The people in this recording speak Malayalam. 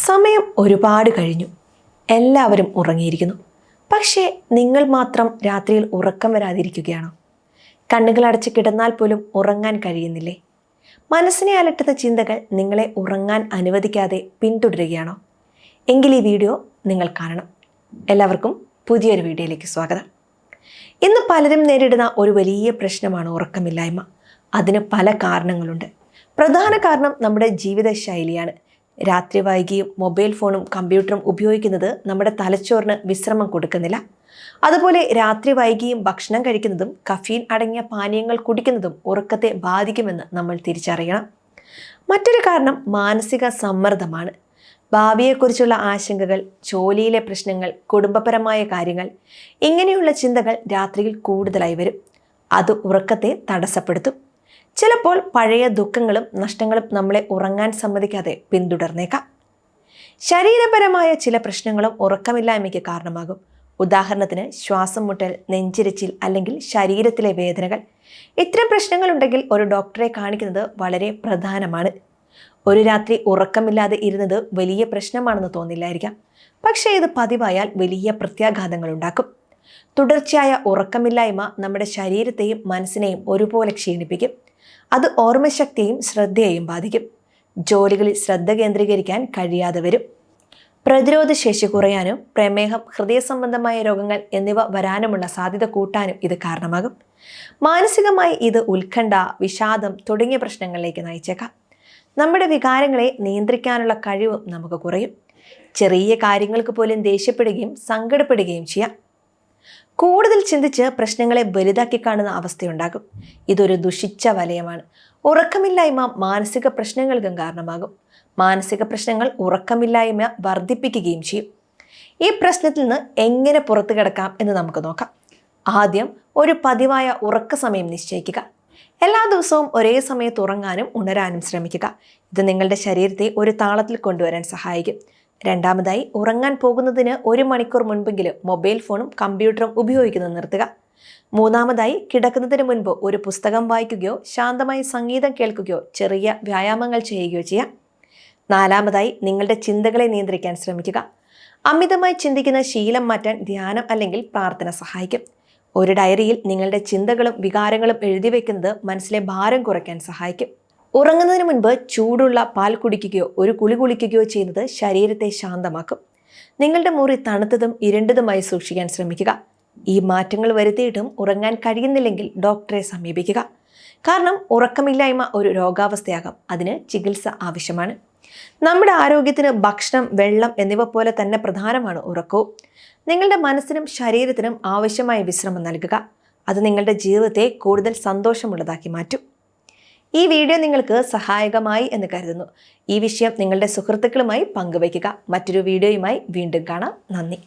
സമയം ഒരുപാട് കഴിഞ്ഞു. എല്ലാവരും ഉറങ്ങിയിരിക്കുന്നു. പക്ഷേ നിങ്ങൾ മാത്രം രാത്രിയിൽ ഉറക്കം വരാതിരിക്കുകയാണോ? കണ്ണുകൾ അടച്ച് കിടന്നാൽ പോലും ഉറങ്ങാൻ കഴിയുന്നില്ലേ? മനസ്സിനെ അലട്ടുന്ന ചിന്തകൾ നിങ്ങളെ ഉറങ്ങാൻ അനുവദിക്കാതെ പിന്തുടരുകയാണോ? എങ്കിൽ ഈ വീഡിയോ നിങ്ങൾ കാണണം. എല്ലാവർക്കും പുതിയൊരു വീഡിയോയിലേക്ക് സ്വാഗതം. ഇന്ന് പലരും നേരിടുന്ന ഒരു വലിയ പ്രശ്നമാണ് ഉറക്കമില്ലായ്മ. അതിന് പല കാരണങ്ങളുണ്ട്. പ്രധാന കാരണം നമ്മുടെ ജീവിതശൈലിയാണ്. രാത്രി വൈകിയും മൊബൈൽ ഫോണും കമ്പ്യൂട്ടറും ഉപയോഗിക്കുന്നത് നമ്മുടെ തലച്ചോറിന് വിശ്രമം കൊടുക്കുന്നില്ല. അതുപോലെ രാത്രി വൈകിയും ഭക്ഷണം കഴിക്കുന്നതും കഫീൻ അടങ്ങിയ പാനീയങ്ങൾ കുടിക്കുന്നതും ഉറക്കത്തെ ബാധിക്കുമെന്ന് നമ്മൾ തിരിച്ചറിയണം. മറ്റൊരു കാരണം മാനസിക സമ്മർദ്ദമാണ്. ഭാവിയെക്കുറിച്ചുള്ള ആശങ്കകൾ, ജോലിയിലെ പ്രശ്നങ്ങൾ, കുടുംബപരമായ കാര്യങ്ങൾ, ഇങ്ങനെയുള്ള ചിന്തകൾ രാത്രിയിൽ കൂടുതലായി വരും. അത് ഉറക്കത്തെ തടസ്സപ്പെടുത്തും. ചിലപ്പോൾ പഴയ ദുഃഖങ്ങളും നഷ്ടങ്ങളും നമ്മളെ ഉറങ്ങാൻ സമ്മതിക്കാതെ പിന്തുടർന്നേക്കാം. ശരീരപരമായ ചില പ്രശ്നങ്ങളും ഉറക്കമില്ലായ്മയ്ക്ക് കാരണമാകും. ഉദാഹരണത്തിന് ശ്വാസം മുട്ടൽ, നെഞ്ചിരിച്ചിൽ അല്ലെങ്കിൽ ശരീരത്തിലെ വേദനകൾ. ഇത്തരം പ്രശ്നങ്ങളുണ്ടെങ്കിൽ ഒരു ഡോക്ടറെ കാണിക്കുന്നത് വളരെ പ്രധാനമാണ്. ഒരു രാത്രി ഉറക്കമില്ലാതെ ഇരുന്നത് വലിയ പ്രശ്നമാണെന്ന് തോന്നില്ലായിരിക്കാം. പക്ഷേ ഇത് പതിവായാൽ വലിയ പ്രത്യാഘാതങ്ങൾ ഉണ്ടാക്കും. തുടർച്ചയായ ഉറക്കമില്ലായ്മ നമ്മുടെ ശരീരത്തെയും മനസ്സിനെയും ഒരുപോലെ ക്ഷീണിപ്പിക്കും. അത് ഓർമ്മശക്തിയെയും ശ്രദ്ധയെയും ബാധിക്കും. ജോലികളിൽ ശ്രദ്ധ കേന്ദ്രീകരിക്കാൻ കഴിയാതെ വരും. പ്രതിരോധ ശേഷി കുറയാനും പ്രമേഹം, ഹൃദയ സംബന്ധമായ രോഗങ്ങൾ എന്നിവ വരാനുമുള്ള സാധ്യത കൂട്ടാനും ഇത് കാരണമാകും. മാനസികമായി ഇത് ഉത്കണ്ഠ, വിഷാദം തുടങ്ങിയ പ്രശ്നങ്ങളിലേക്ക് നയിച്ചേക്കാം. നമ്മുടെ വികാരങ്ങളെ നിയന്ത്രിക്കാനുള്ള കഴിവും നമുക്ക് കുറയും. ചെറിയ കാര്യങ്ങൾക്ക് പോലും ദേഷ്യപ്പെടുകയും സങ്കടപ്പെടുകയും ചെയ്യാം. കൂടുതൽ ചിന്തിച്ച് പ്രശ്നങ്ങളെ വലുതാക്കി കാണുന്ന അവസ്ഥയുണ്ടാകും. ഇതൊരു ദുഷിച്ച വലയമാണ്. ഉറക്കമില്ലായ്മ മാനസിക പ്രശ്നങ്ങൾക്കും കാരണമാകും. മാനസിക പ്രശ്നങ്ങൾ ഉറക്കമില്ലായ്മ വർദ്ധിപ്പിക്കുകയും ചെയ്യും. ഈ പ്രശ്നത്തിൽ നിന്ന് എങ്ങനെ പുറത്തു കിടക്കാം എന്ന് നമുക്ക് നോക്കാം. ആദ്യം ഒരു പതിവായ ഉറക്ക സമയം നിശ്ചയിക്കുക. എല്ലാ ദിവസവും ഒരേ സമയത്ത് ഉറങ്ങാനും ഉണരാനും ശ്രമിക്കുക. ഇത് നിങ്ങളുടെ ശരീരത്തെ ഒരു താളത്തിൽ കൊണ്ടുവരാൻ സഹായിക്കും. രണ്ടാമതായി, ഉറങ്ങാൻ പോകുന്നതിന് 1 മണിക്കൂർ മുൻപെങ്കിലും മൊബൈൽ ഫോണും കമ്പ്യൂട്ടറും ഉപയോഗിക്കുന്നത് നിർത്തുക. മൂന്നാമതായി, കിടക്കുന്നതിന് മുൻപ് ഒരു പുസ്തകം വായിക്കുകയോ ശാന്തമായി സംഗീതം കേൾക്കുകയോ ചെറിയ വ്യായാമങ്ങൾ ചെയ്യുകയോ ചെയ്യാം. നാലാമതായി, നിങ്ങളുടെ ചിന്തകളെ നിയന്ത്രിക്കാൻ ശ്രമിക്കുക. അമിതമായി ചിന്തിക്കുന്ന ശീലം മാറ്റാൻ ധ്യാനം അല്ലെങ്കിൽ പ്രാർത്ഥന സഹായിക്കും. ഒരു ഡയറിയിൽ നിങ്ങളുടെ ചിന്തകളും വികാരങ്ങളും എഴുതി വയ്ക്കുന്നത് മനസ്സിലെ ഭാരം കുറയ്ക്കാൻ സഹായിക്കും. ഉറങ്ങുന്നതിന് മുൻപ് ചൂടുള്ള പാൽ കുടിക്കുകയോ ഒരു കുളി കുളിക്കുകയോ ചെയ്യുന്നത് ശരീരത്തെ ശാന്തമാക്കും. നിങ്ങളുടെ മുറി തണുത്തതും ഇരുണ്ടതുമായി സൂക്ഷിക്കാൻ ശ്രമിക്കുക. ഈ മാറ്റങ്ങൾ വരുത്തിയിട്ടും ഉറങ്ങാൻ കഴിയുന്നില്ലെങ്കിൽ ഡോക്ടറെ സമീപിക്കുക. കാരണം ഉറക്കമില്ലായ്മ ഒരു രോഗാവസ്ഥയാകാം. അതിന് ചികിത്സ ആവശ്യമാണ്. നമ്മുടെ ആരോഗ്യത്തിന് ഭക്ഷണം, വെള്ളം എന്നിവ പോലെ തന്നെ പ്രധാനമാണ് ഉറക്കവും. നിങ്ങളുടെ മനസ്സിനും ശരീരത്തിനും ആവശ്യമായ വിശ്രമം നൽകുക. അത് നിങ്ങളുടെ ജീവിതത്തെ കൂടുതൽ സന്തോഷമുള്ളതാക്കി മാറ്റും. ഈ വീഡിയോ നിങ്ങൾക്ക് സഹായകമായി എന്ന് കരുതുന്നു. ഈ വിഷയം നിങ്ങളുടെ സുഹൃത്തുക്കളുമായി പങ്കുവയ്ക്കുക. മറ്റൊരു വീഡിയോയുമായി വീണ്ടും കാണാം. നന്ദി.